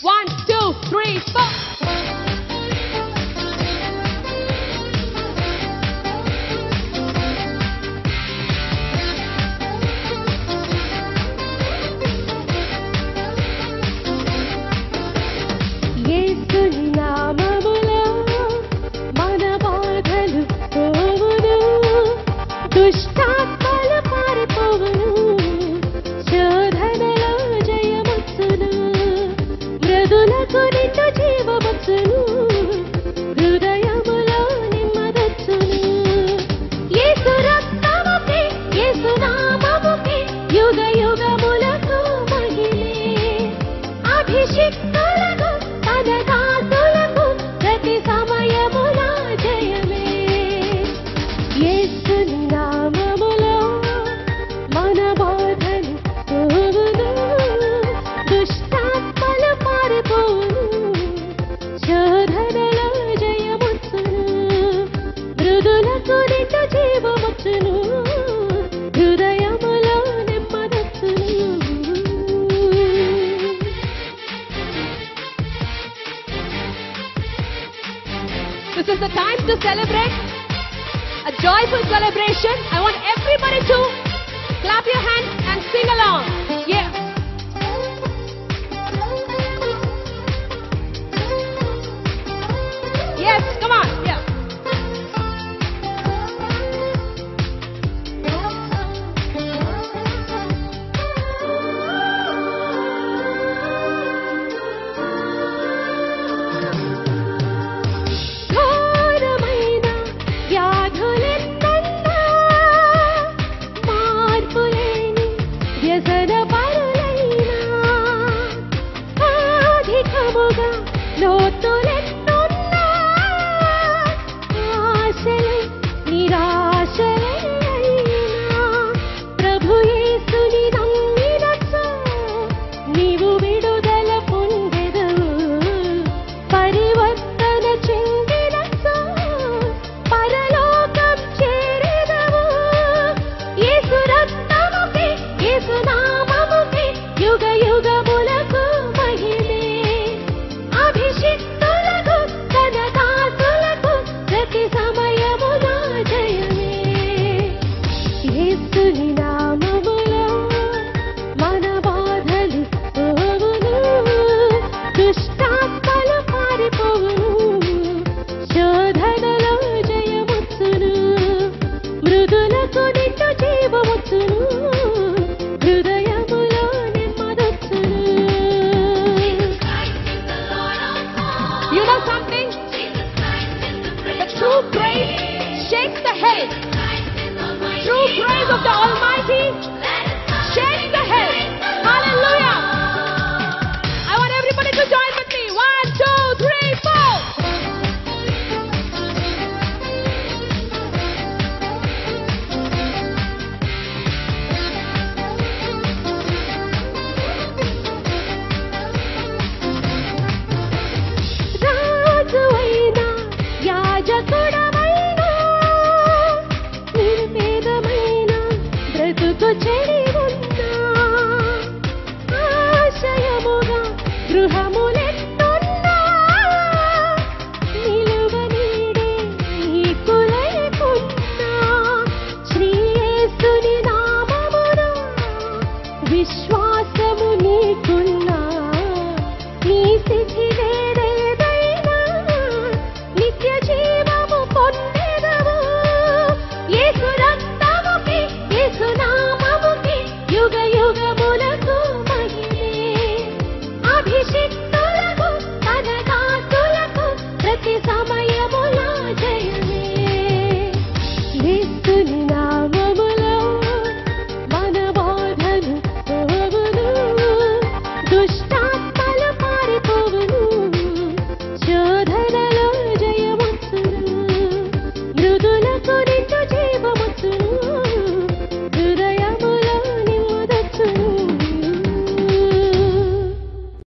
1, 2, 3, 4. This is the time to celebrate, a joyful celebration. I want everybody to clap your hands and sing along. Yeah. Yes, come on. Yeah. True praise of the Almighty shakes the head. Hallelujah. I want everybody to join with me. 1, 2, 3, 4. రాజువైనా యాజకుడవైనా నిర్భేదమైన బ్రతుకు చెడి ఉన్నా ఆశయముగా గృహములెట్టున్నా నిలువ నీడే నీకు లేకున్నా శ్రీయేసుని నామమున విశ్వాసము నీకున్నా నీ స్థితి వేరేదైనా నిత్య జీవము పొందెదవు. యేసు రక్తముకి యేసు నామముకి యుగ యుగములకు మహిమే. అభిషిక్తులకు తన దాసులకు ప్రతి సమయమున జయమే.